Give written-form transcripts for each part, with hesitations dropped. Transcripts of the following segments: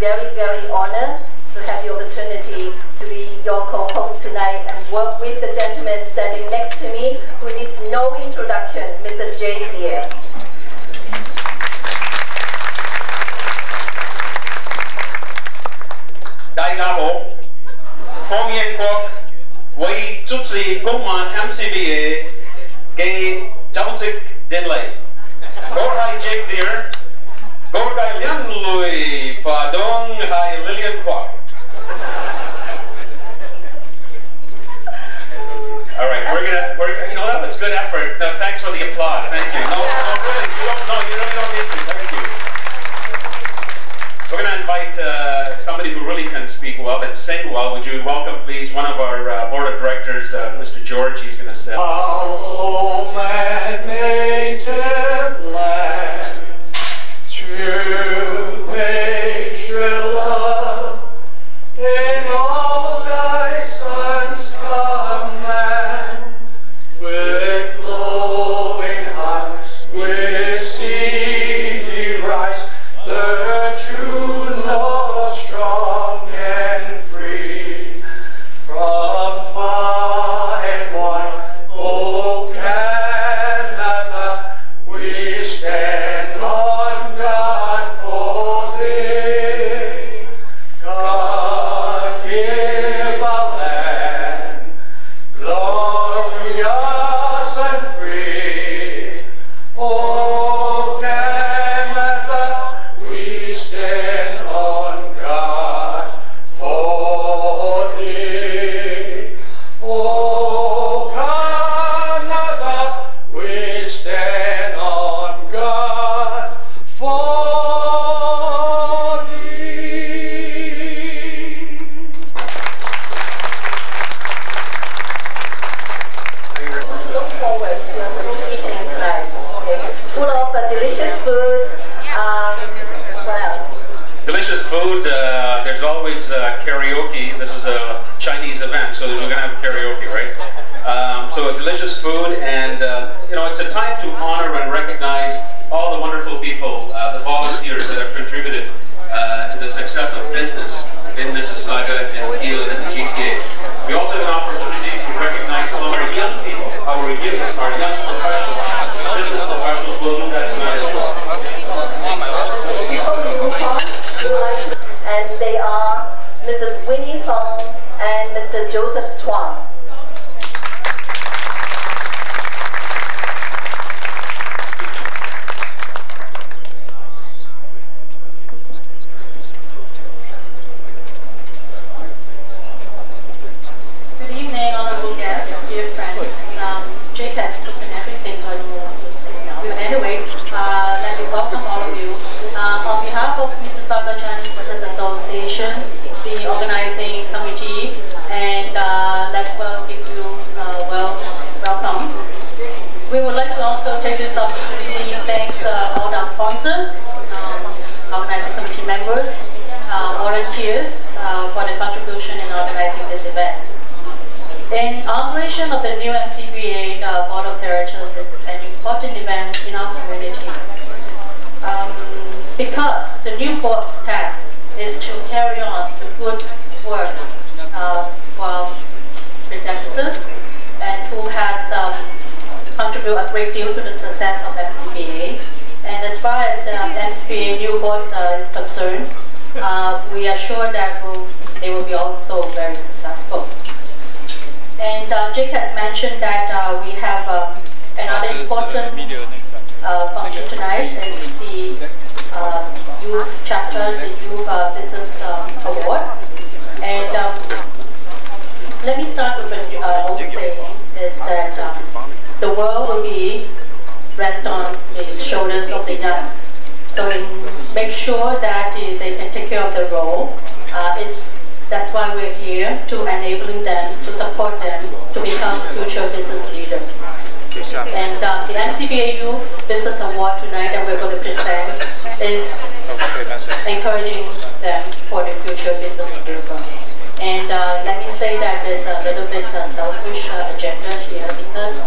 very, very honored to have the opportunity to be your co-host tonight and work with the gentleman standing next to me, who needs no introduction, Mr. Jay Pierre. Đại gia好，歡迎各位主持公民 MCBA 嘅組織典禮。我係 Jake Deer， 我嘅兩類拍檔係 Lillian Kwok。All right, you know, that was good effort. No, thanks for the applause. Thank you. No, really, you really don't need to. Thank you. We're going to invite somebody who really can speak well and sing well. Would you welcome, please, one of our board of directors, Mr. George. He's going to sing. Our home and native land, true patriot love, in all thy sons command, with glowing hearts, with steady rise, the true north strong and free, from far and wide, O Canada, we stand on God for thee. God give our land, glorious and free. O Canada, we stand on God for thee. O Canada, we stand on God for thee. Look forward to a good evening tonight. Full of delicious food. What else? Delicious food. There's always karaoke. This is a Chinese event, so we're going to have karaoke, right? So delicious food, and you know, it's a time to honor and recognize all the wonderful people, the volunteers that have contributed to the success of business in Mississauga and Peel and the GTA. We also have an opportunity to recognize some of our young people, our youth, our young professionals, business professionals. We'll do that tonight as well. Before we move on, we would like to, and they are Mrs. Winnie Fong and Mr. Joseph Chuang. Good evening, honorable guests, dear friends. Jake has cooked everything, so I don't know what to say now. But anyway, let me welcome all of you. On behalf of Mississauga Chinese Business Association, the organizing committee, and let's give you welcome. We would like to also take this opportunity to thank all our sponsors, organizing committee members, volunteers for their contribution in organizing this event. The inauguration of the new MCBA Board of Directors is an important event in our community because the new board's task is to carry on the good work for our predecessors and who has contributed a great deal to the success of MCBA. And as far as the MCBA new board is concerned, we are sure that they will be also very successful. And Jake has mentioned that we have another important function tonight is the youth chapter, the youth business award. And let me start with an old saying, is that the world will be rest on the shoulders of the young. So make sure that they can take care of the role. That's why we're here, to enabling them, to support them, to become future business leaders. And the MCBA Youth Business Award tonight that we're going to present is encouraging them for the future business leader. And let me say that there's a little bit selfish agenda here, because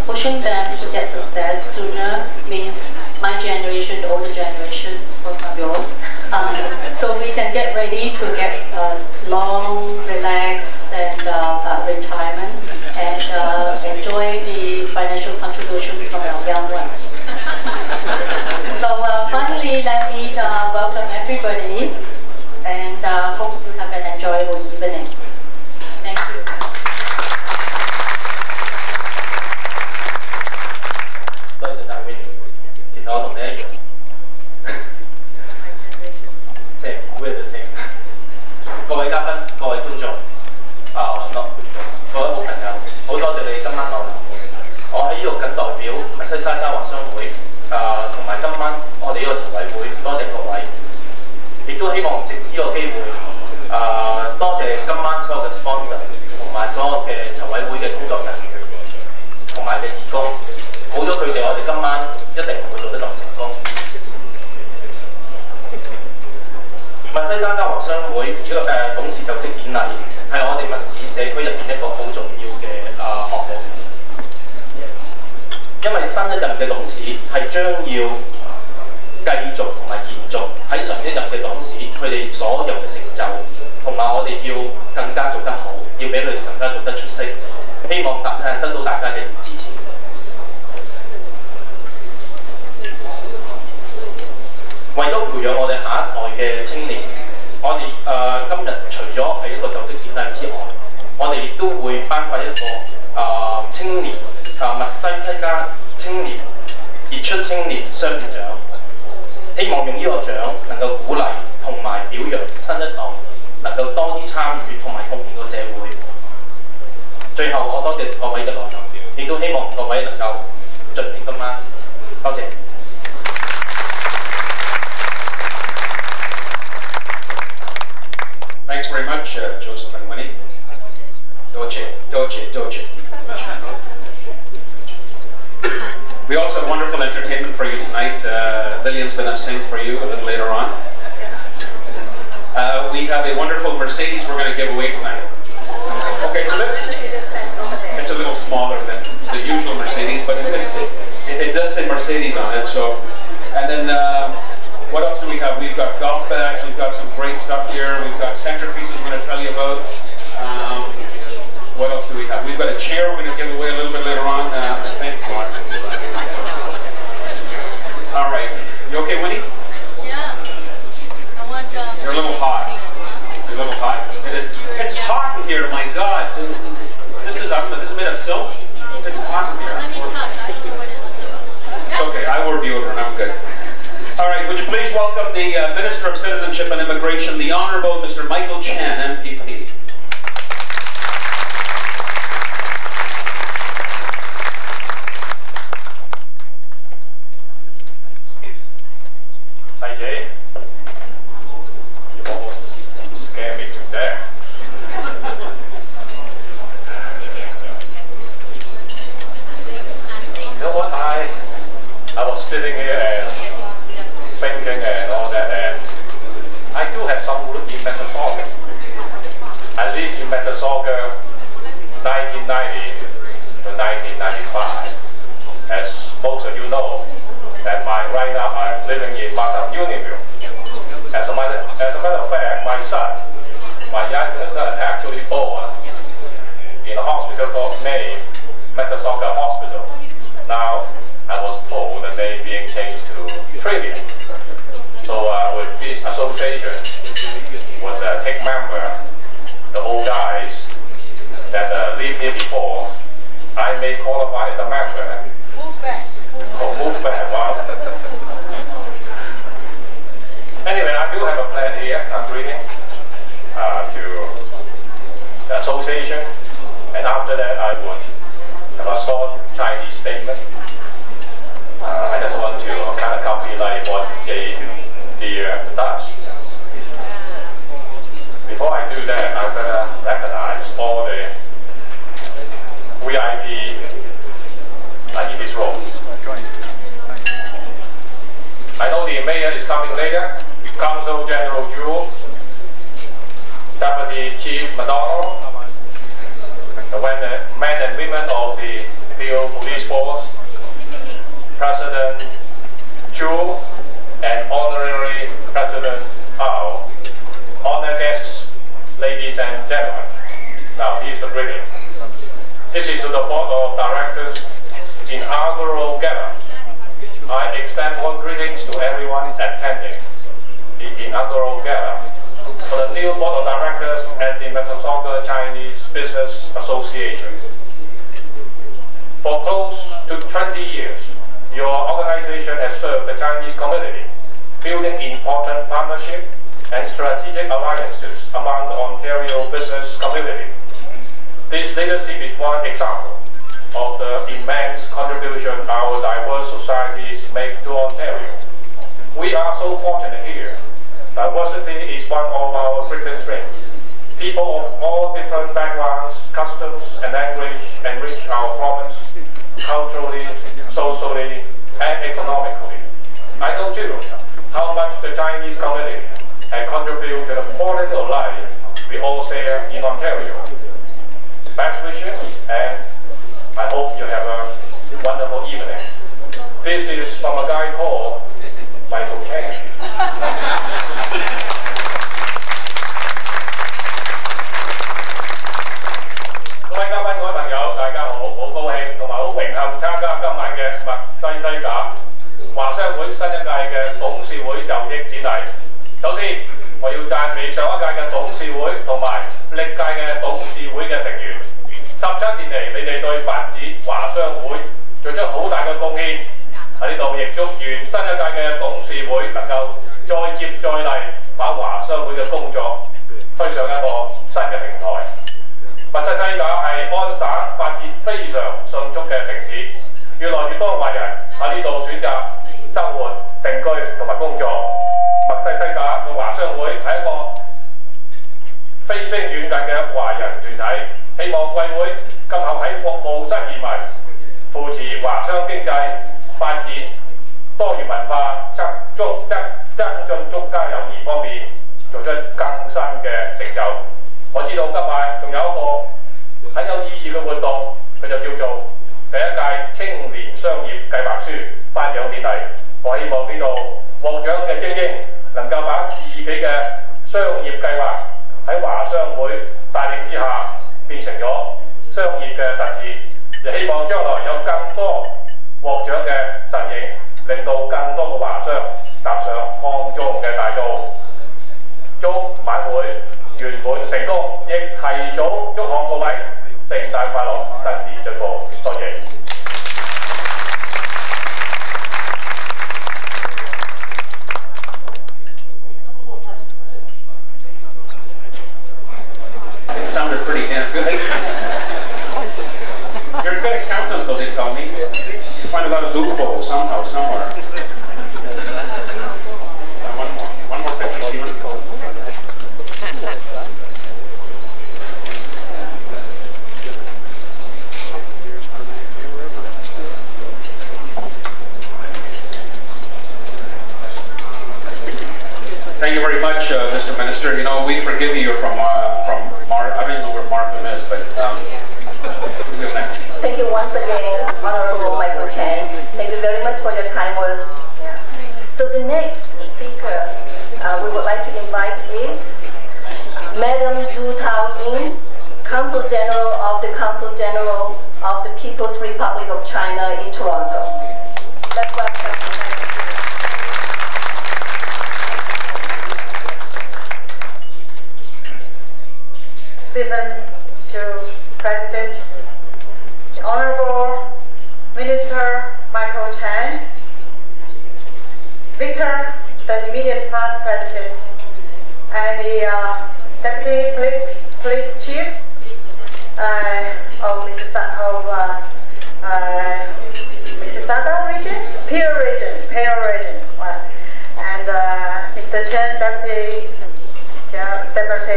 pushing them to get success sooner means my generation, the older generation, from yours. So 新一任嘅董事係將要繼續同埋延續喺上一任嘅董事佢哋所有嘅成就，同埋我哋要更加做得好，要俾佢哋更加做得出色。希望得到大家嘅支持。為咗培養我哋下一代嘅青年，我哋今日除咗係一個就職典禮之外，我哋亦都會頒發一個青年密西加青年傑出青年商業獎，希望用呢個獎能夠鼓勵同埋表揚新一代能夠多啲參與同埋貢獻個社會。最後，我多謝各位嘅來賓，亦都希望各位能夠盡興今晚。多謝。Thanks very much, Joseph and Winnie. Doje. We also have wonderful entertainment for you tonight. Lillian's going to sing for you a little later on. We have a wonderful Mercedes we're going to give away tonight. Okay, it's a little smaller than the usual Mercedes, but it does say Mercedes on it. So, and then what else do we have? We've got golf bags. We've got some great stuff here. We've got centerpieces we're going to tell you about. What else do we have? We've got a chair we're going to give away a little bit later on. All right. You okay, Winnie? Yeah. I want. You're a little hot. You're a little hot. It is. It's hot in here. My God. This is made of silk. It's hot in here. Let me touch. I don't know what it is. It's okay. I wore deodorant. I'm good. All right. Would you please welcome the Minister of Citizenship and Immigration, the Honourable Mr. Michael Chan, MPP. Hi Jay, you almost scared me to death. You know what, I was sitting here and thinking and all that, and I do have some root in Mississauga. I lived in Mississauga 1990 to 1995. As most of you know, that right now I'm living in Unionville. As a matter of fact, my youngest son, actually born in a hospital named Mississauga Hospital. Now I was told the name being changed to Trillium. So with this association, with the TIC member, the old guys that lived here before, I may qualify as a member. Move back, wow. Anyway, I do have a plan here. I'm reading to the association, and after that I would have a short Chinese statement. I just want to kind of copy like what Jay does. Before I do that, I'm going to recognize all the VIP in this room. I know the mayor is coming later, Council General Jewel, Deputy Chief McDonald, the men and women of the Peel Police Force, President Chu, and Honorary President Ao, honored guests, ladies and gentlemen. Now here's the greeting. This is to the Board of Directors Inaugural Gala. I extend warm greetings to everyone attending the Inaugural Gala for the new Board of Directors at the Mississauga Chinese Business Association. For close to 20 years, your organization has served the Chinese community, building important partnership and strategic alliances among the Ontario business community. This leadership is one example of the immense contribution our diverse societies make to Ontario. We are so fortunate here. Diversity is one of our greatest strengths. People of all different backgrounds, customs, and language enrich our province culturally, socially, and economically. I know too how much the Chinese community has contributed to the quality of life we all share in Ontario. Best wishes, and I hope you have a wonderful evening. 對發展華商會做出好大嘅貢獻。喺呢度亦祝願新一屆嘅董事會能夠再接再厲，把華商會嘅工作推上一個新嘅平台。密西西加係安省發展非常迅速嘅城市，越來越多華人喺呢度選擇生活、定居同埋工作。密西西加嘅華商會係一個飛升遠近嘅華人團體，希望貴會今後喺服務新移民、扶持華商經濟發展、多元文化、增進中加友誼方面做出更新嘅成就。我知道今晚仲有一個很有意義嘅活動，佢就叫做第一屆青年商業計劃書頒獎典禮。我希望呢度獲獎嘅精英能夠把自己嘅商業計劃喺華商會帶領之下變成咗商業嘅實踐，亦希望將來有更多獲獎嘅身影，令到更多嘅華商踏上康莊嘅大道。祝晚會圓滿成功，亦提早祝賀各位聖誕快樂，新年進步。多謝。It sounded pretty damn good. You're a good accountant, though, they tell me. You find a lot of loopholes somehow, somewhere. One more picture, Stephen. Thank you very much, Mr. Minister. You know, we forgive you from Mark. I don't even know where Markham is, but who's good next? Thank you once again, Honorable Michael Chen. Thank you very much for your kind words. So the next speaker we would like to invite is Madam Zhu Taoying, Consul General of the Consul General of the People's Republic of China in Toronto. Let's welcome Stephen to President, Honorable Minister Michael Chen, Victor, the immediate past President, and the Deputy Police Chief of Mississauga region, Peel region, and Mr. Chen, Deputy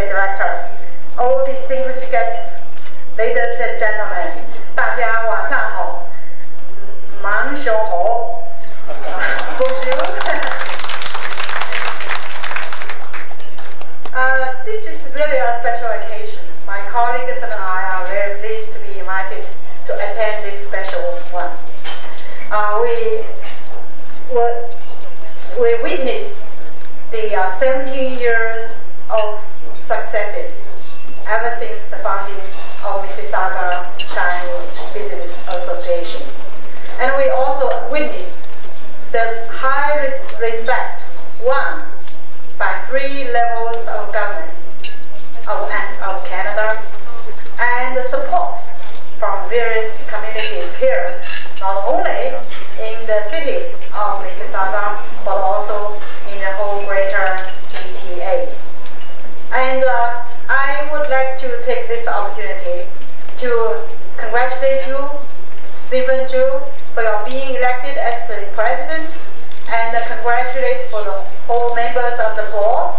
Director. All distinguished guests, ladies and gentlemen, 大家晚上好，晚上好。Bonjour. This is really a special occasion. My colleagues and I are very pleased to be invited to attend this special one. We witnessed the 17 years of successes ever since the founding of Mississauga Chinese Business Association. And we also witnessed the high respect won by 3 levels of governments of Canada, and the support from various communities here, not only in the city of Mississauga, but also in the whole greater GTA. And I would like to take this opportunity to congratulate you, Stephen Zhu, for your being elected as the president, and congratulate for the whole members of the board,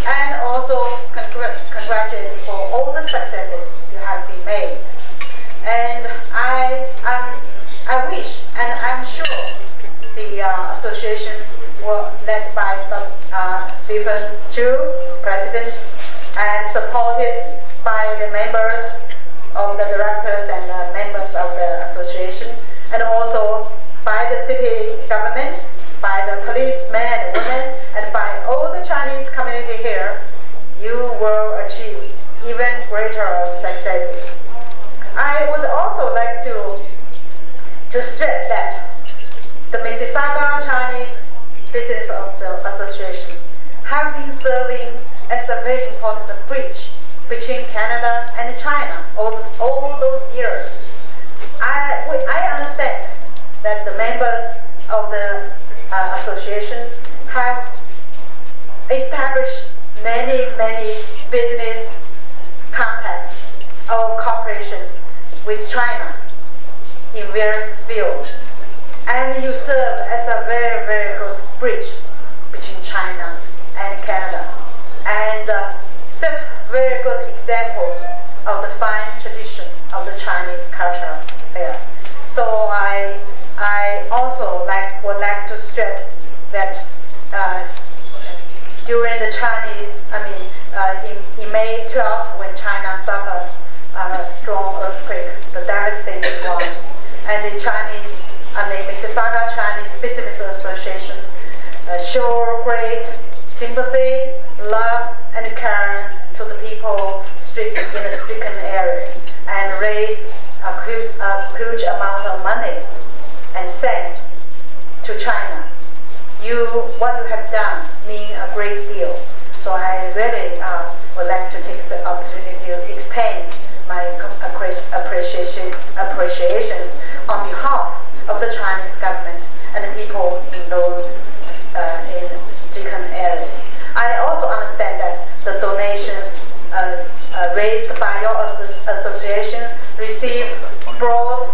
and also congratulate for all the successes you have been made. And I wish, and I'm sure, the association led by Stephen Zhu, president, and supported by the members of the directors and the members of the association, and also by the city government, by the policemen and women, and by all the Chinese community here, you will achieve even greater successes. I would also like to stress that the Mississauga Chinese Business Association have been serving as a very important bridge between Canada and China all those years. business contacts or cooperations with China in various fields. And you serve as a very, very good bridge between China and Canada, and set very good examples of the fine tradition of the Chinese culture there. So I also would like to stress that during the Chinese, in May 12th, when China suffered a strong earthquake, the devastating one, and the Chinese, the Mississauga Chinese Business Association show great sympathy, love, and care to the people in a stricken area, and raise a huge amount of money and sent to China. What you have done means a great deal. So I really would like to take the opportunity to extend my appreciations on behalf of the Chinese government and the people in those in stricken areas. I also understand that the donations raised by your association receive broad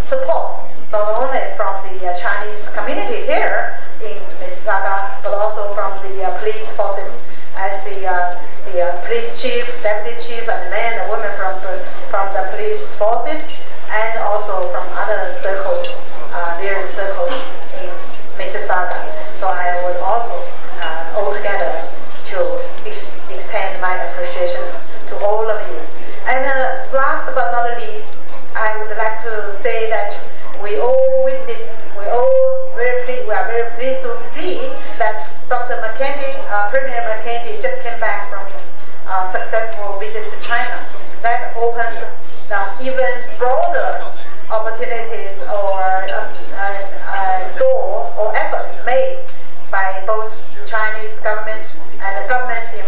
support, not only from the Chinese community here in Mississauga, but also from the police forces, as the police chief, deputy chief, and men and women from the police forces, and also from other circles, various circles in Mississauga. So I would also altogether to extend my appreciations to all of you. And last but not least, I would like to say that we are very pleased to see that Dr. McKendy, Premier McKendy, just came back from his successful visit to China. That opened even broader opportunities or door or efforts made by both Chinese government and the governments in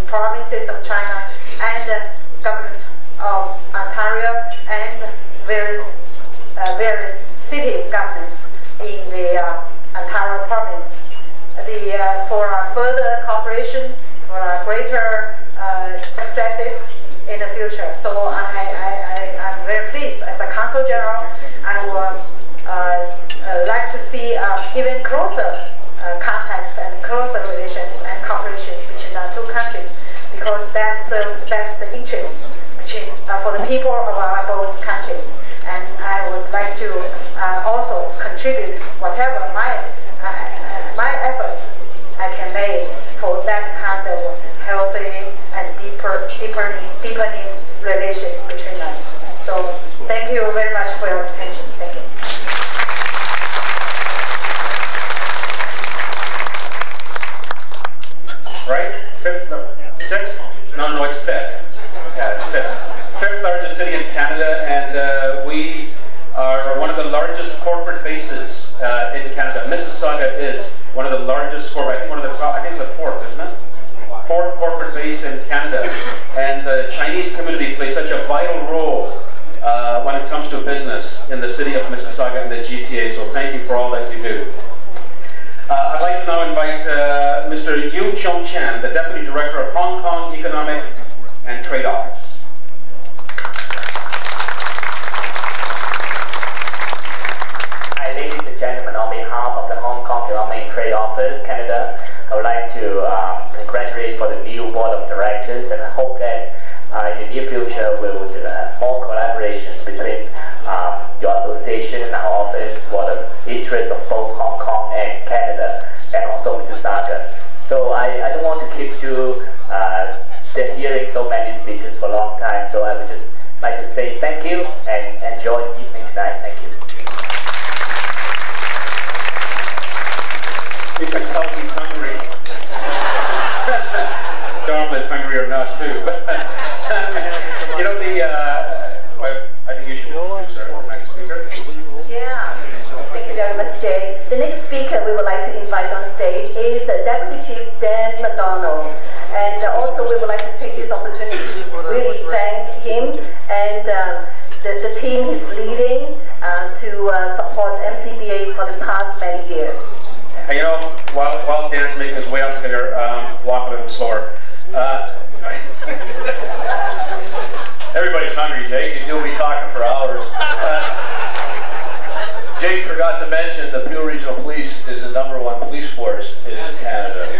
provinces of China and the government of Ontario and various city governments in the Ontario province. For further cooperation, for greater successes in the future. So I'm very pleased as a Consul General. I would like to see even closer contacts and closer relations and cooperations between our two countries, because that serves best the interests for the people of our both countries. And I would like to also contribute whatever my efforts I can make for that kind of healthy and deepening relations between us. So thank you very much for your attention. Thank you. Right? Sixth? No, it's fifth. Yeah, it's fifth largest city in Canada, and we are one of the largest corporate bases in Canada. Mississauga is one of the largest corporate, I think one of the top, I think it's the fourth, isn't it? Fourth corporate base in Canada. And the Chinese community plays such a vital role when it comes to business in the city of Mississauga and the GTA, so thank you for all that you do. I'd like to now invite Mr. Yu Chong Chan, the Deputy Director of Hong Kong Economic and Trade Office. Hi, ladies and gentlemen, on behalf of the Hong Kong Economic and Trade Office, Canada, I would like to congratulate for the new Board of Directors, and I hope that in the near future we will have more collaborations between your association and our office for the interests of both Hong Kong and Canada, and also Mississauga. So I don't want to keep you hearing so many speeches for a long time, so I would just like to say thank you and enjoy the evening tonight. Thank you. You can tell he's hungry. Dom is hungry or not too. But you know I think you should introduce our next speaker. Yeah, thank you very much, Jay. The next speaker we would like to invite on stage is Deputy Chief Dan McDonald. And also we would like to take this opportunity to really thank him and the team he's leading to support MCBA for the past many years. And you know, while Dan's making his way up here, walk a little slower. forgot to mention the Peel Regional Police is the #1 police force in Canada.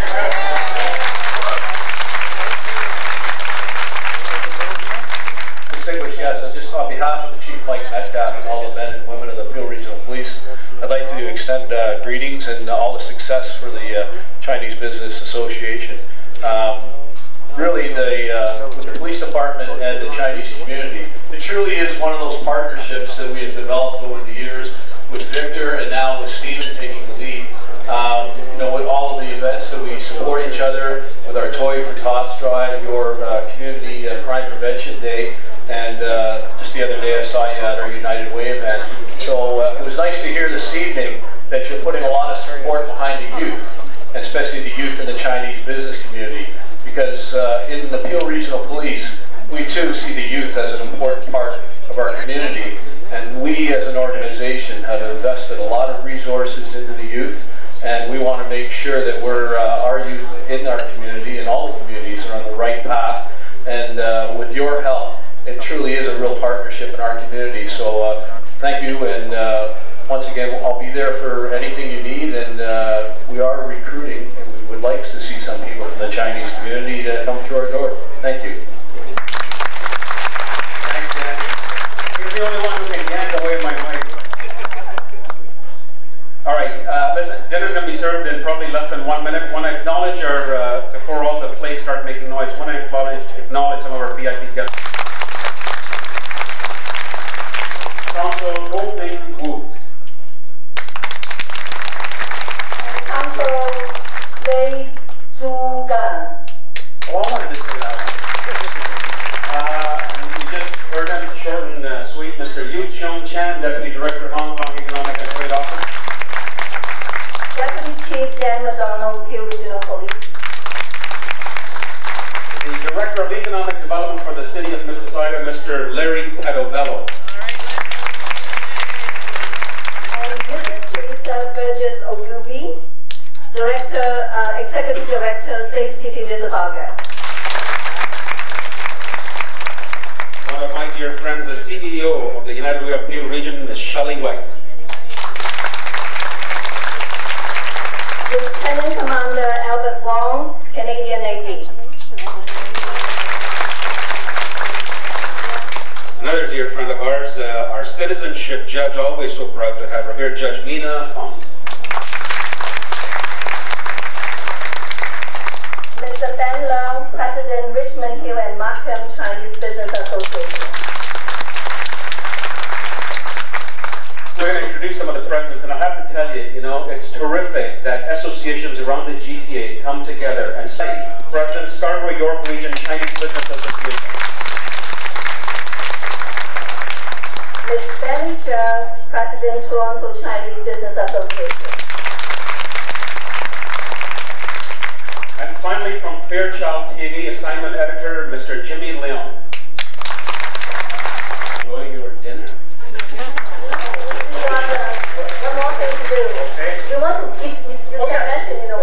Distinguished guests, just on behalf of Chief Mike Metcalf and all the men and women of the Peel Regional Police, I'd like to extend greetings and all the success for the Chinese Business Association. Really, with the police department and the Chinese community, it truly is one of those partnerships that we have developed over the years with Victor and now with Stephen taking the lead. You know, with all of the events that we support each other, with our Toy for Tots drive, your Community Crime Prevention Day, and just the other day I saw you at our United Way event. So it was nice to hear this evening that you're putting a lot of support behind the youth, and especially the youth in the Chinese business community. Because in the Peel Regional Police, we too see the youth as an important part of our community, and we as an organization have invested a lot of resources into the youth, and we want to make sure that our youth in our community and all the communities are on the right path, and with your help, it truly is a real partnership in our community. So thank you, and once again, I'll be there for anything you need, and we are recruiting, and we would like to see some people from the Chinese community to come through our door. Thank you. Thanks, Dan. He's the only one who can yank away my mic. All right, listen, dinner's going to be served in probably less than 1 minute. I want to acknowledge our, before all the plates start making noise, I want to acknowledge some of our VIP guests. Council Ho-Ming Wu. Council Lei Zhugan. Oh, I wanted to say that. And we just heard him, short and sweet, Mr. Yu Cheong Chan, Deputy Director, Hong Kong Economic and Trade Office. Deputy Chief Dan McDonald, Peel Regional Police. The Director of Economic Development for the City of Mississauga, Mr. Larry Padovello. And Mrs. Teresa Burgess Ogubi, Executive Director, Safe City, Mississauga. One of my dear friends, the CEO of the United Way of Peel Region, Ms. Shelley White. Lieutenant Commander Albert Wong, Canadian Navy. Another dear friend of ours, our citizenship judge, always so proud to have her here, Judge Mina Fong. Mr. Ben Leung, President, Richmond Hill and Markham Chinese Business Association. We're going to introduce some of the presidents, and I have to tell you, you know, it's terrific that associations around the GTA come together and say, President Scarborough York Region Chinese Business Association. Ms. Benny Cheung, President, Toronto Chinese Business Association. And finally, from Fairchild TV, assignment editor, Mr. Jimmy Leon. Enjoying your dinner. One more thing to do. Okay. We want to keep, you can mention, you know,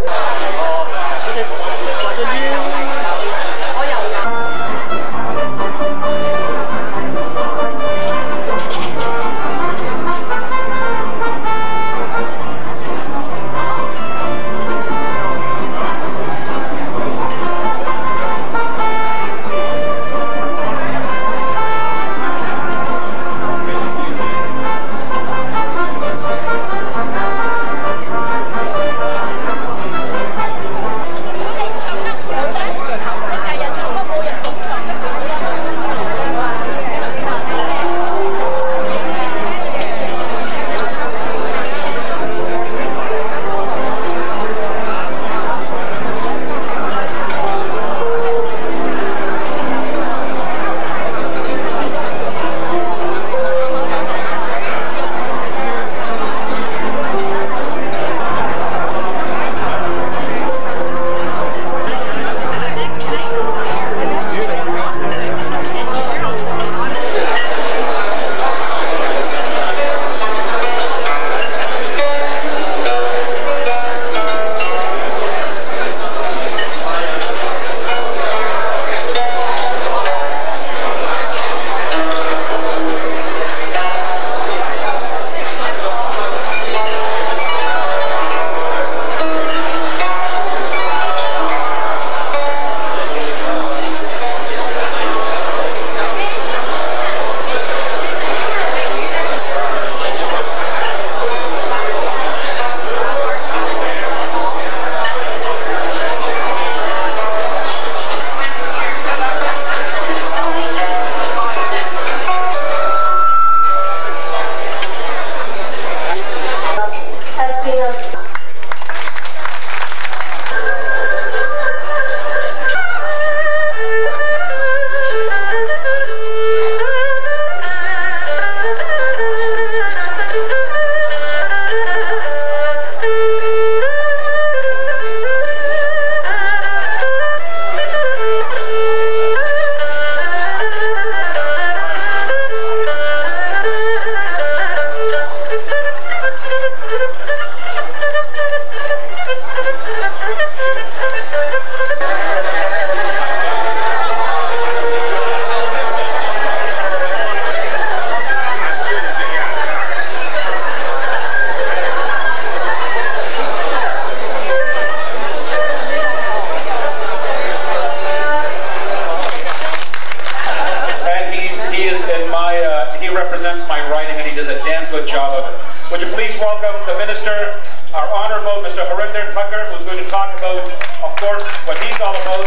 damn good job of it. Would you please welcome the Minister, our Honourable Mr. Harinder Tucker, who's going to talk about, of course, what he's all about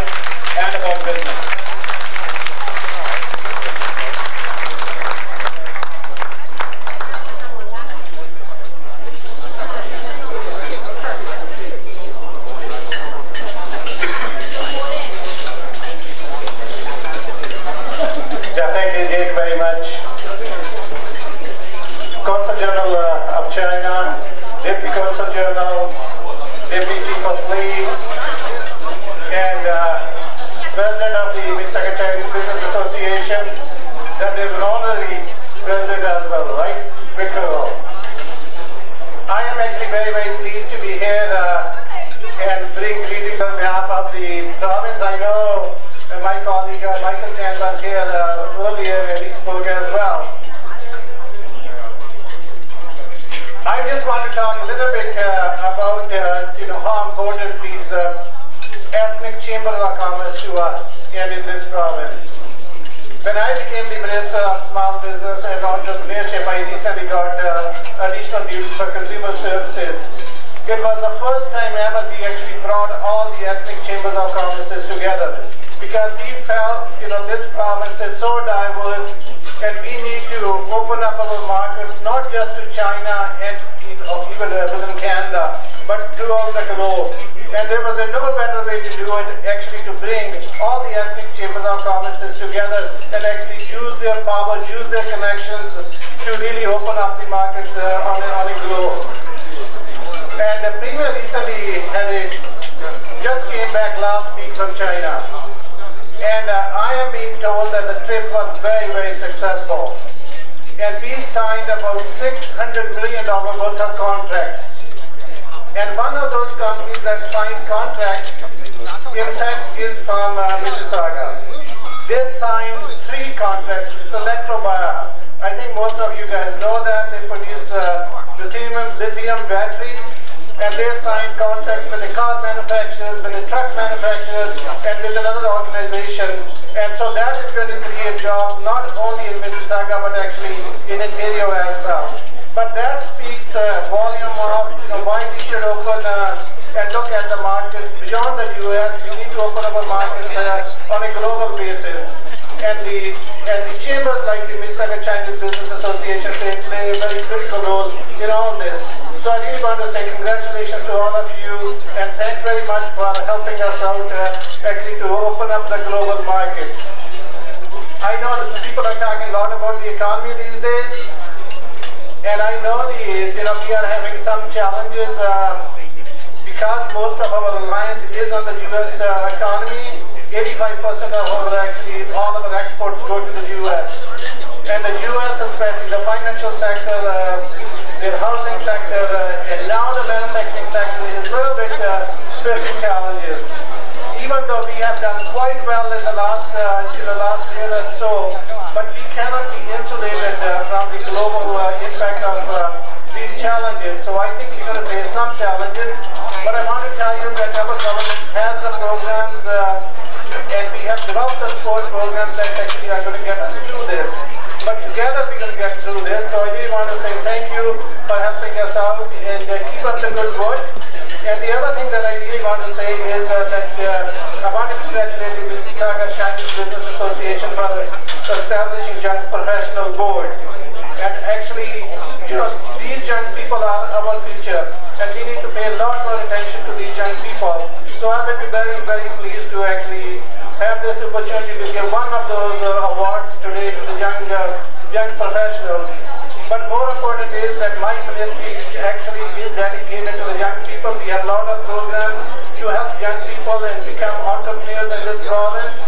and about business. Thank you, Jake, very much. Consul General of China, Deputy Consul General, Deputy Chief of Police, and President of the Mississauga Chinese Business Association. Then there's an honorary president as well, right? Victor. I am actually very, very pleased to be here and bring greetings on behalf of the province. I know my colleague Michael Chan was here earlier and he spoke as well. I just want to talk a little bit about how important these ethnic chambers of commerce to us and in this province. When I became the Minister of Small Business and Entrepreneurship, I recently got additional duty for consumer services. It was the first time ever we actually brought all the ethnic chambers of commerce together, because we felt, this province is so diverse and we need to open up our markets not just to China and even within Canada, but throughout the globe. And there was no better way to do it, actually to bring all the ethnic chambers of commerce together and actually use their power, use their connections to really open up the markets on the globe. And the Premier recently just came back last week from China. And I am being told that the trip was very, very successful. And we signed about $600 million worth of contracts. And one of those companies that signed contracts, in fact, is from Mississauga. They signed 3 contracts. It's Electrobia. I think most of you guys know that. They produce lithium batteries. And they signed contracts with the car manufacturers, with the truck manufacturers, and with another organization. And so that is going to create jobs not only in Mississauga, but actually in Ontario as well. But that speaks volume of why we should open and look at the markets beyond the US. We need to open up our markets on a global basis. And the chambers like the Mississauga Chinese Business Association play a very critical role in all this. So I really want to say congratulations to all of you and thanks very much for helping us out actually to open up the global markets. I know that people are talking a lot about the economy these days, and I know we are having some challenges because most of our reliance is on the US economy. 85% of all of our exports go to the US. And the US, especially the financial sector, the housing sector, and now the manufacturing sector is a little bit facing challenges. Even though we have done quite well in the last year or so, but we cannot be insulated from the global impact of these challenges. So I think we're going to face some challenges. But I want to tell you that our government has the programs and we have developed the support programs that actually are going to get us through this. But together we're going to get through this. So I really want to say thank you for helping us out and keep up the good work. And the other thing that I really want to say is that I want to congratulate the Mississauga Chinese Business Association for establishing Young Professional Board. And actually, these young people are our future, and we need to pay a lot more attention to these young people. So I'm very, very pleased to actually have this opportunity to give one of those awards today to the young professionals. But more important is that my ministry actually is dedicated to the young people. We have a lot of programs to help young people and become entrepreneurs in this province.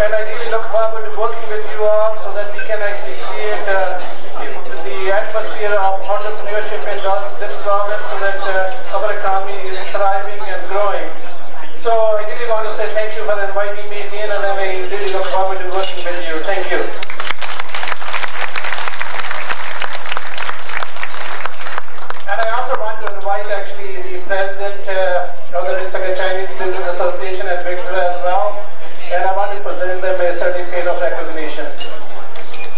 And I really look forward to working with you all so that we can actually create the atmosphere of entrepreneurship in this province so that our economy is thriving and growing. So I really want to say thank you for inviting me in, and I really look forward to working with you. Thank you. And I also want to invite actually the president of the Mississauga Chinese Business Association and Victor as well. And I want to present them a certificate of recognition.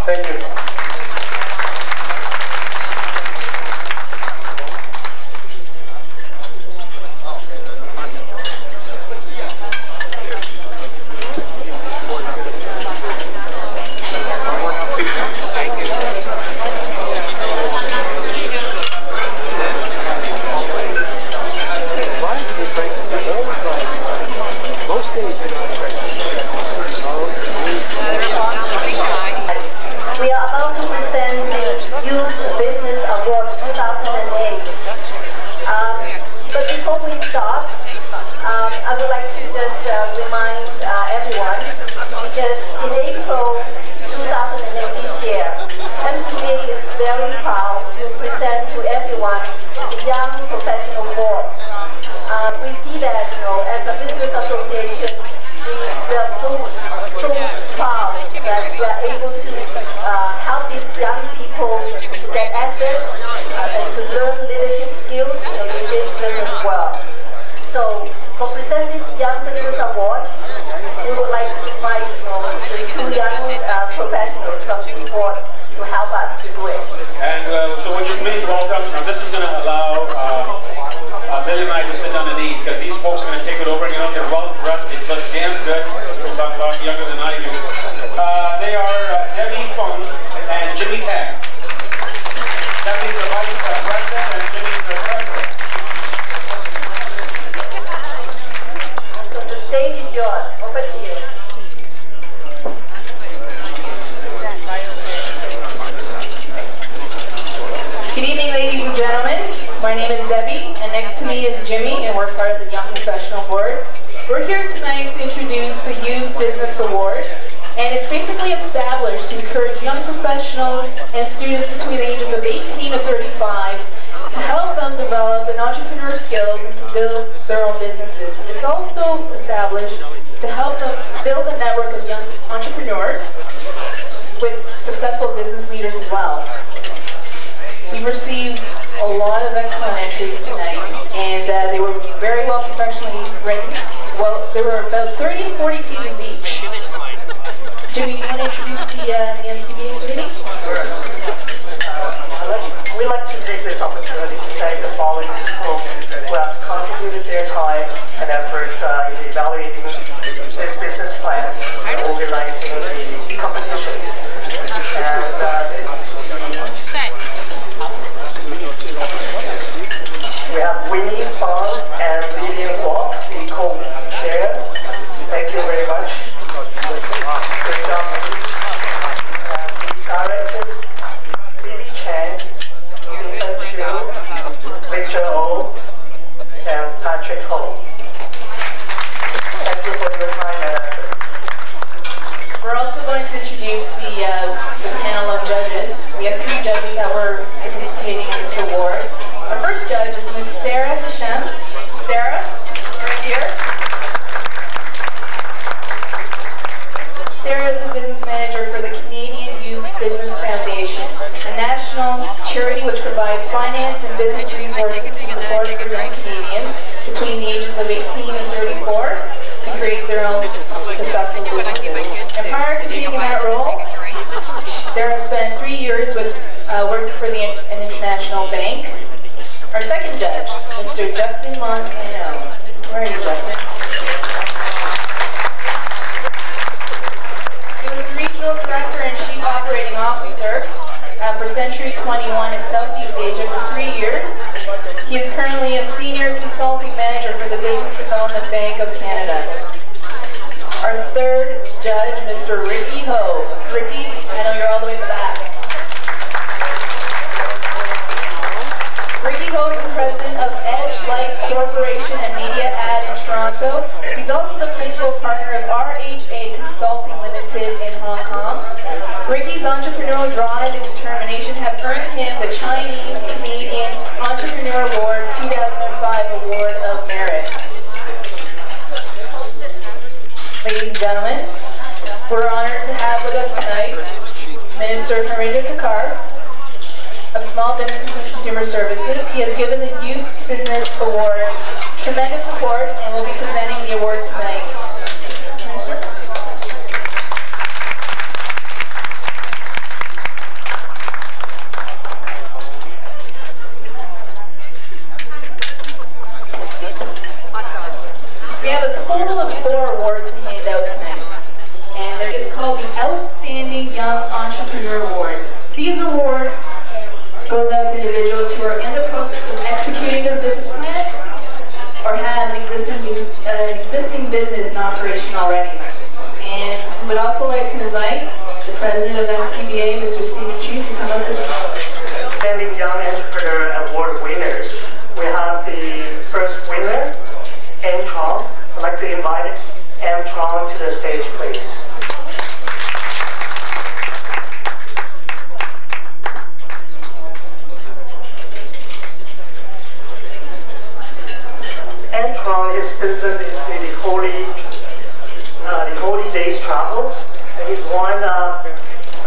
Thank you. Good evening, ladies and gentlemen. My name is Debbie, and next to me is Jimmy, and we're part of the Young Professional Board. We're here tonight to introduce the Youth Business Award, and it's basically established to encourage young professionals and students between the ages of 18 to 35 to help them develop an entrepreneur skills and to build their own businesses. It's also established to help them build a network of young entrepreneurs with successful business leaders as well. We've received a lot of excellent entries tonight, and they were very well professionally written. Well, there were about 30 and 40 pages each. Jimmy, do you want to introduce the MCBA committee? We'd like to take this opportunity to thank the following people who have contributed their time and effort in evaluating this business plan and organizing the competition. And we have Winnie Fong and Vivian Guo, the co-chair. Thank you very much. Good job, ladies. Directors, Phoebe Chang, Stephen Chu, Victor O, and Patrick Ho. Thank you for your time and effort. We're also going to introduce the panel of judges. We have 3 judges that were participating in this award. Our first judge is Ms. Sarah Hashem. Sarah, right here. Sarah is a business manager for the Canadian Youth Business Foundation, a national charity which provides finance and business resources to support young Canadians between the ages of 18 and 34 to create their own successful businesses. And prior to taking that role, Sarah spent 3 years with working for an international bank. Our second judge, Mr. Justin Montano. Where are you, Justin? He was the Regional Director and Chief Operating Officer for Century 21 in Southeast Asia for 3 years. He is currently a Senior Consulting Manager for the Business Development Bank of Canada. Our third judge, Mr. Ricky Ho. Ricky, I know you're all the way in the back. Ricky Ho is the president of Edge Light Corporation and Media Ad in Toronto. He's also the principal partner of RHA Consulting Limited in Hong Kong. Ricky's entrepreneurial drive and determination have earned him the Chinese Canadian Entrepreneur Award 2005 Award of Merit. Ladies and gentlemen, we're honored to have with us tonight Minister Harinder Thakkar of Small Businesses and Consumer Services. He has given the Youth Business Award tremendous support and will be presenting the awards tonight. Minister? We have a total of 4 awards to hand out tonight, and it's called the Outstanding Young Entrepreneur Award. These awards goes out to individuals who are in the process of executing their business plans or have an existing business in operation already. And we would also like to invite the president of MCBA, Mr. Stephen Chu, to come up with Outstanding Young Entrepreneur Award winners. We have the first winner, Anne Trong. I'd like to invite Anne Trong to the stage, please. His business is the Holy Days Travel, and he's won a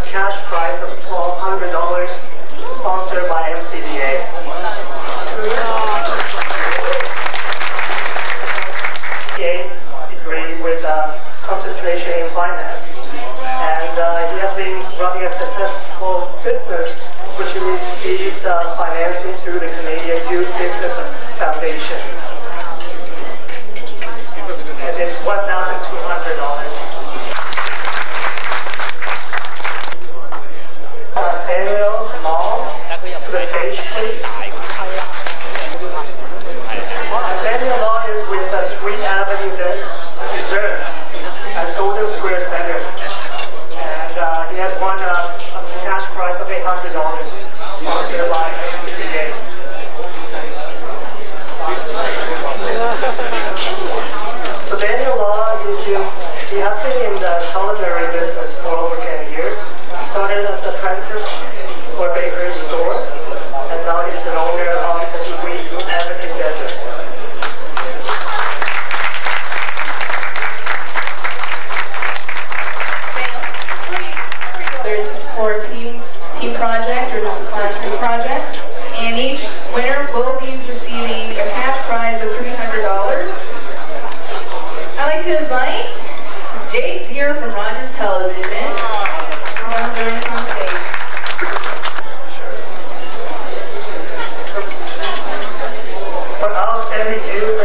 cash prize of $1,200 sponsored by MCBA. Degree with concentration in finance, and he has been running a successful business which he received financing through the Canadian Youth Business Foundation. And it's $1,200. Daniel Long, to the stage, please. Daniel Long is with the Sweet Avenue Dessert at Golden Square Center. And he has won a cash prize of $800 sponsored by MCBA.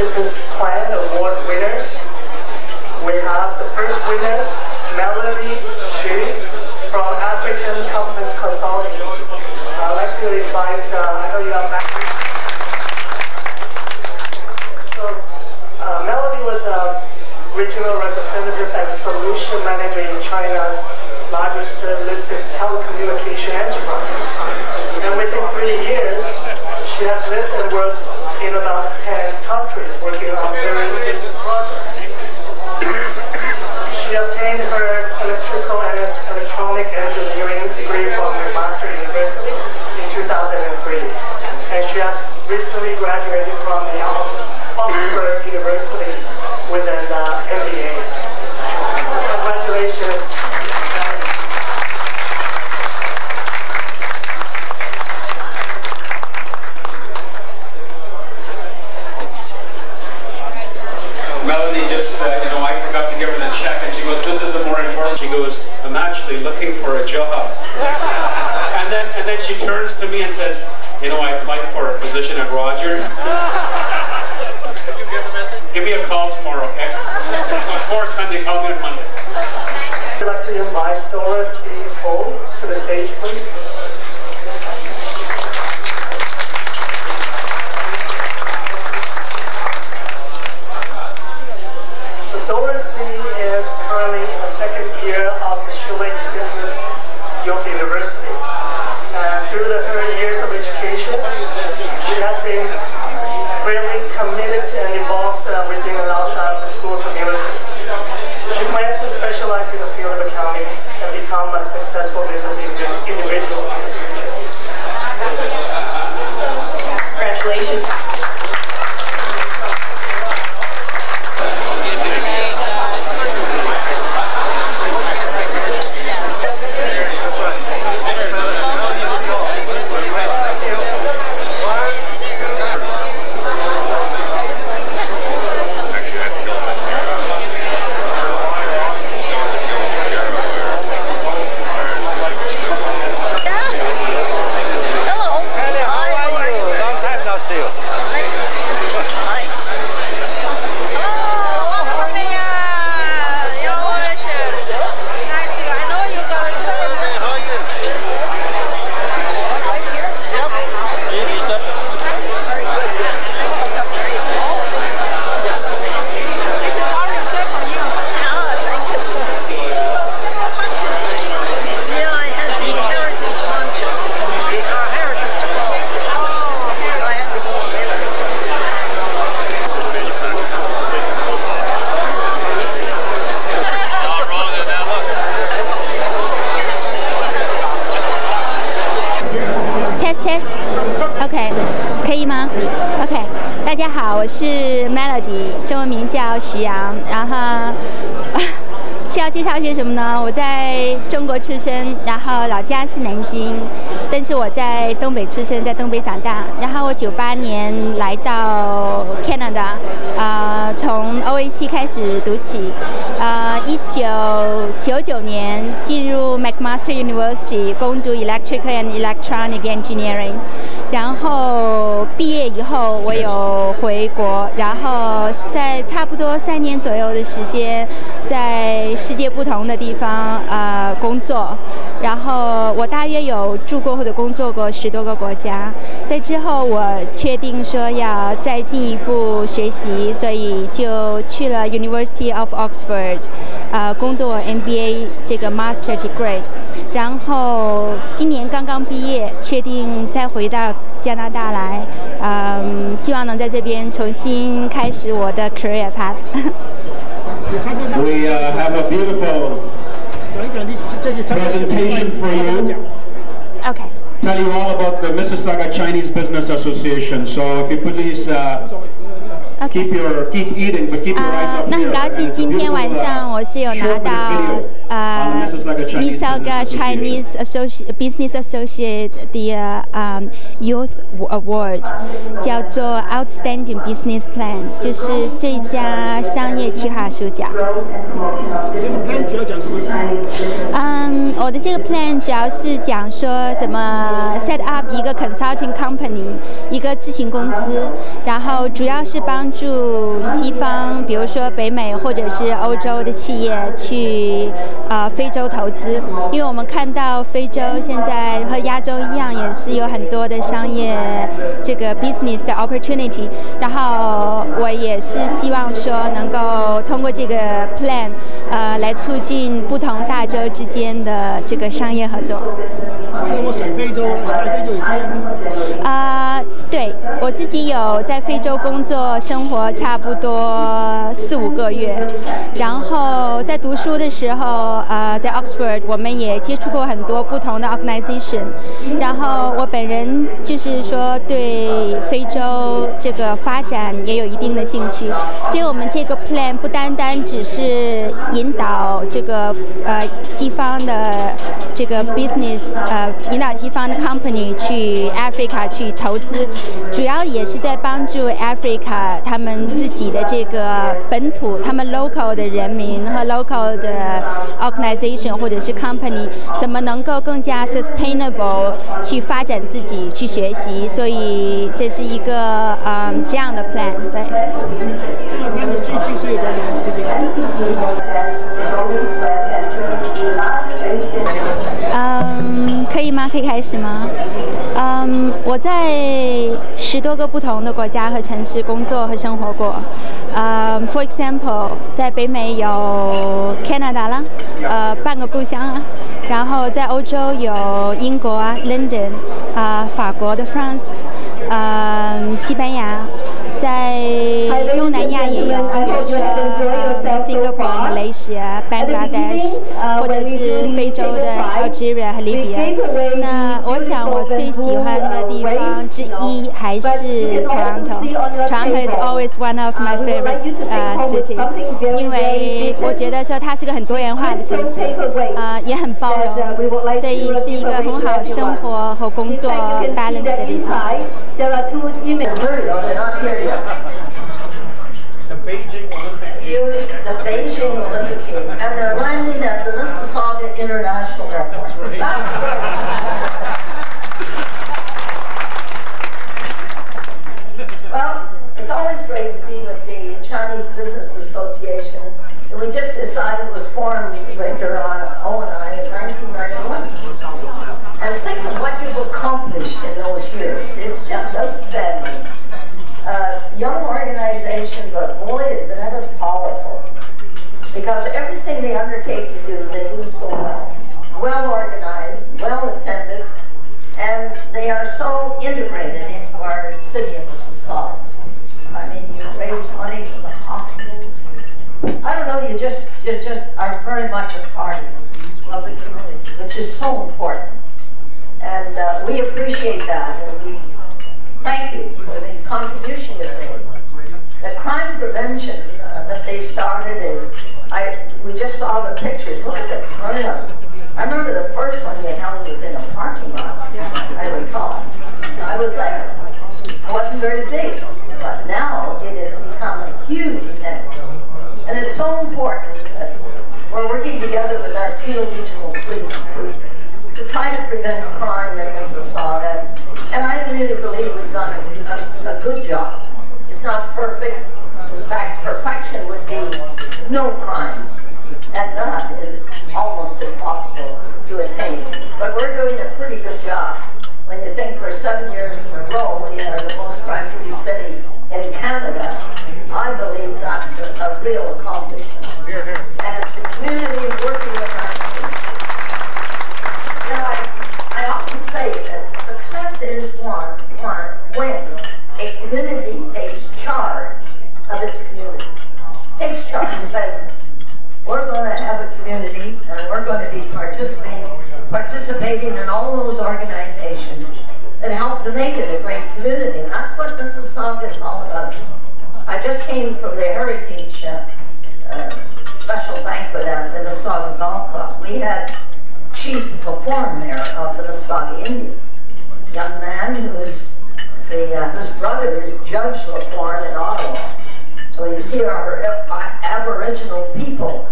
Business Plan Award winners. We have the first winner, Melanie Xu from African Compass Consulting. I'd like to invite, I know you are back. So, Melanie was a regional representative and solution manager in China's largest listed telecommunication enterprise. And within 3 years, she has lived and worked in about 10 countries, working on various business projects. She obtained her electrical and electronic engineering degree from McMaster University in 2003. And she has recently graduated from the Oxford University with an MBA. Congratulations. Melanie just, I forgot to give her the check, and she goes, this is the more important. She goes, I'm actually looking for a job. And then she turns to me and says, I applied for a position at Rogers. Give me a call tomorrow, okay? Tomorrow Sunday, call me on Monday. I'd like to invite Dorothy Ho to the stage, please. Dorothy is currently in the second year of Mississauga Business York University. And through the 30 years of education, she has been really committed and involved within and outside the school community. She plans to specialize in the field of accounting and become a successful business individual in the future. Congratulations. OK， 可以吗 ？OK， 大家好，我是 Melody， 中文名叫徐阳，然后需要介绍些什么呢？我在中国出生，然后老家是南京，但是我在东北出生，在东北长大。然后我98年来到 Canada， 从 OAC 开始读起，1999年进入 McMaster University 攻读 Electrical and Electronic Engineering， 然后毕业以后我有回国，然后在差不多3年左右的时间，在世界不同的地方工作，然后我大约有住过或者工作过10多个国家。在之后我确定说要再进一步学习，所以就去了 University of Oxford， 攻读 MBA 这个 Master Degree， 然后今年刚刚毕业，确定再回到加拿大来，希望能在这边重新开始我的 career path。We have a beautiful presentation for you. Okay. Tell you all about the Mississauga Chinese Business Association. So if you please keep eating, but keep your eyes up here. 那很高兴今天晚上我是有拿到 Mississauga Chinese Business Associate 的Youth Award， 叫做 Outstanding Business Plan， 就是最佳商业企划书奖。主要讲什么？我的这个 plan 主要是讲说怎么 set up 一个 consulting company， 一个咨询公司，然后主要是帮助西方，比如说北美或者是欧洲的企业去非洲投资，因为我们看到非洲现在和亚洲一样，也是有很多的商业这个 business 的 opportunity， 然后我也是希望说能够通过这个 plan， 来促进不同大洲之间的这个商业合作。为什么选非洲？你在非洲有经验吗？对，我自己有在非洲工作生活差不多4、5个月，然后在读书的时候，在 Oxford 我们也接触过很多不同的 organization， 然后我本人就是说对非洲这个发展也有一定的兴趣，所以我们这个 plan 不单单只是引导这个西方的这个 business， 引导西方的 company 去 Africa 去投资，主要也是在帮助 Africa 他们自己的这个本土，他们 local 的人民和 local 的 organization 或者是 company 怎么能够更加 sustainable 去发展自己，去学习，所以这是一个这样的 plan， 对。这个 plan 的最近是有多少这些？可以吗？可以开始吗？我在10多个不同的国家和城市工作和生活过。For example， 在北美有 Canada 啦，半个故乡啊。然后在欧洲有英国啊 ，London， 法国的 France， 西班牙。在东南亚也有，比如说Singapore、Malaysia、Bangladesh， 或者是非洲的 Algeria 和 Libya。那我想我最喜欢的地方之一还是 Toronto。Toronto is always one of my favorite city， 因为我觉得说它是个很多元化的城市，也很包容，所以是一个很好生活和工作 balance 的地方。The Beijing Olympic Games, and they're landing at the Mississauga International Airport. Well, it's always great to be with the Chinese Business Association. And we just decided it was formed, Victor, O and I, in 1991. And think of what you've accomplished in those years. It's just outstanding. Young organization, but boy, is it ever powerful. Because everything they undertake to do, they do so well. Well organized, well attended, and they are so integrated into our city of Mississauga. I mean, you raise money for the hospitals. I don't know, you just are very much a part of the community, which is so important. And we appreciate that, and we thank you for the contribution you've made. The crime prevention that they started is, we just saw the pictures. Look at the turnout. I remember the first one you held was in a parking lot, I recall. I was there. It wasn't very big, but now it has become a huge event. And it's so important that we're working together with our Peel Regional Police to try to prevent crime in Mississauga. And I really believe we've done a good job. It's not perfect. In fact, perfection would be no crime. And that is almost impossible to attain. But we're doing a pretty good job. When you think for 7 years in a row we are the most crime-free city in Canada, I believe that's a real accomplishment. And it's the community working with our community. You know, I often say that success is one when a community takes charge of its community. Takes charge and says, we're going to have a community and we're going to be participating in all those organizations that help to make it a great community. And that's what Mississauga is all about. I just came from the Heritage special banquet at the Mississauga Golf Club. We had chief perform there of the Mississauga Indians, young man whose brother is Judge LaForne in Ottawa. So you see our Aboriginal people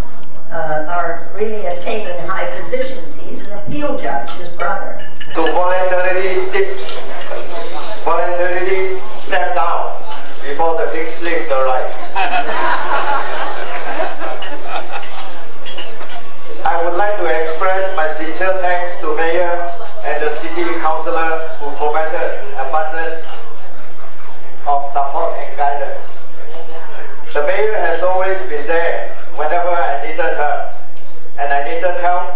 are really attaining high positions. He's an appeal judge, his brother. To voluntarily step down before the big slips arrive. I would like to express my sincere thanks to Mayor and the City Councillor who provided abundance of support and guidance. The Mayor has always been there whenever I needed her, and I needed help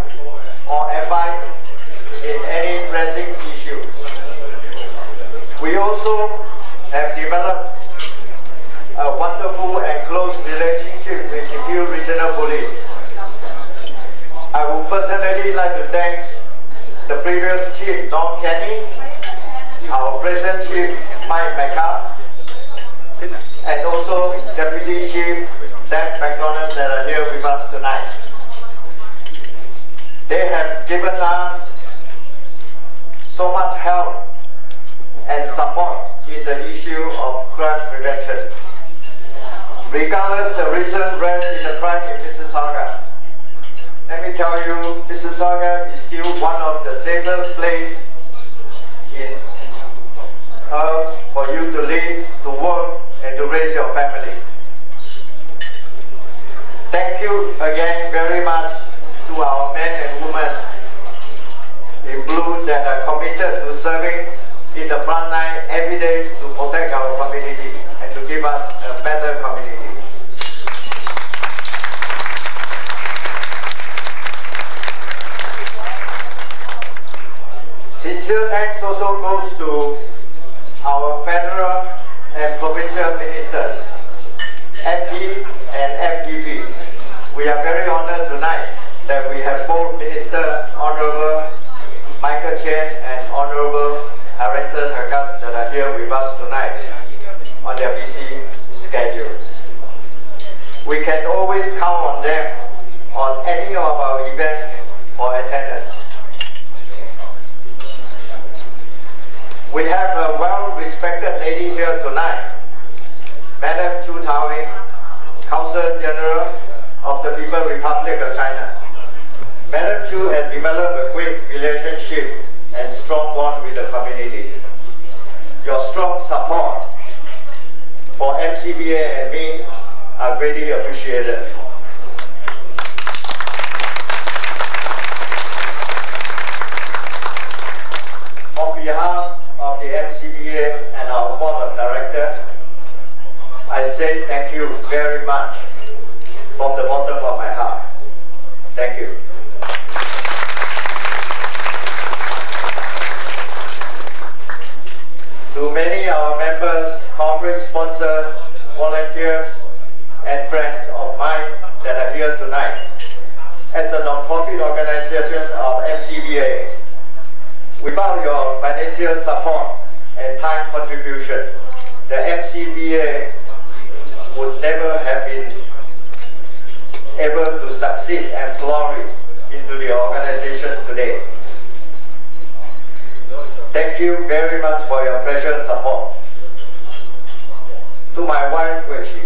or advice in any pressing issues. We also have developed a wonderful and close relationship with the Hill Regional Police. I would personally like to thank the previous Chief, Don Kenny, our present Chief, Mike McCarthy, and also Deputy Chief, Dan McDonald, that are here with us tonight. They have given us so much help and support in the issue of crime prevention. Regardless the recent rise in the crime in Mississauga, let me tell you, Mississauga is still one of the safest places in Earth for you to live, to work, and to raise your family. Thank you again very much to our men and women in blue that are committed to serving in the front line every day to protect our community and to give us a better community. Sincere thanks also goes to our federal and provincial ministers, MP and MPP. We are very honored tonight that we have both Minister Honorable Michael Chen and Honorable Areta Takas that are here with us tonight on their busy schedules. We can always count on them on any of our events for attendance. We have a well-respected lady here tonight, Madam Chu Taoying, Consul General of the People's Republic of China. Madam Chu has developed a great relationship and strong bond with the community. Your strong support for MCBA and me are greatly appreciated. On behalf of the MCBA and our Board of Directors, I say thank you very much from the bottom of my heart. Thank you. To many of our members, corporate sponsors, volunteers, and friends of mine that are here tonight, as a non-profit organization of MCBA, without your financial support and time contribution, the MCBA would never have been able to succeed and flourish into the organization today. Thank you very much for your precious support. To my wife, where is she?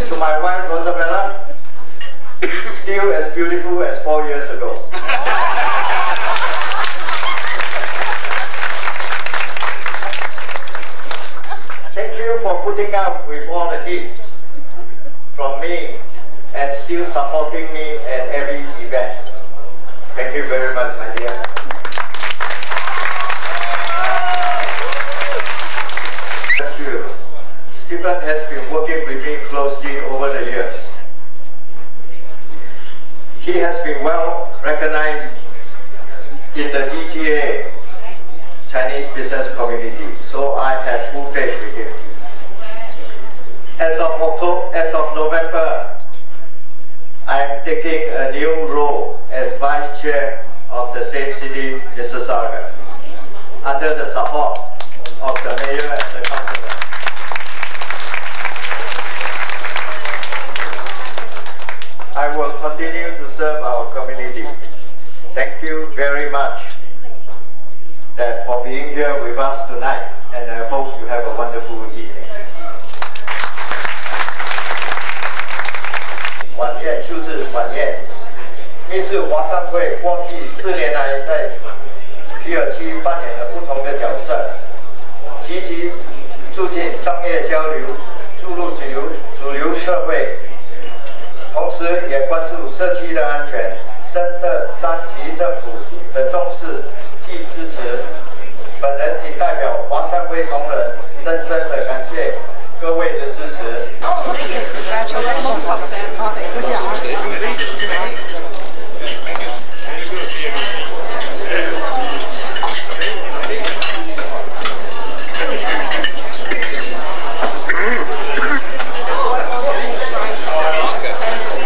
To my wife, Rosabella, still as beautiful as 4 years ago. Thank you for putting up with all the hits from me and still supporting me at every event. Thank you very much, my dear. Stephen has been working with me closely over the years. He has been well recognized in the GTA Chinese business community, so I have full faith with him. As of November, I am taking a new role as Vice Chair of the Safe City, Mississauga, under the support of the Mayor and the Councillor. 市华商会过去4年来在皮尔区扮演了不同的角色，积极促进商业交流，注入主流社会，同时也关注社区的安全，深得3级政府的重视及支持。本人仅代表华商会同仁，深深的感谢各位的支持。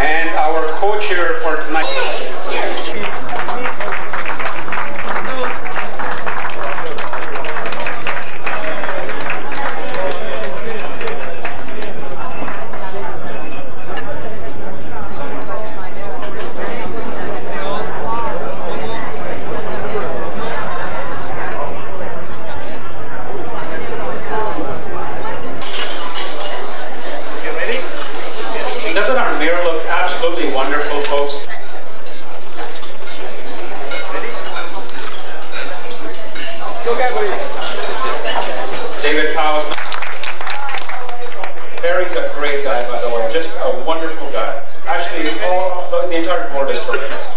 And our co-chair for tonight. Doesn't our mayor look absolutely wonderful, folks? David Powell's. Barry's a great guy, by the way. Just a wonderful guy. Actually, the entire board is terrific.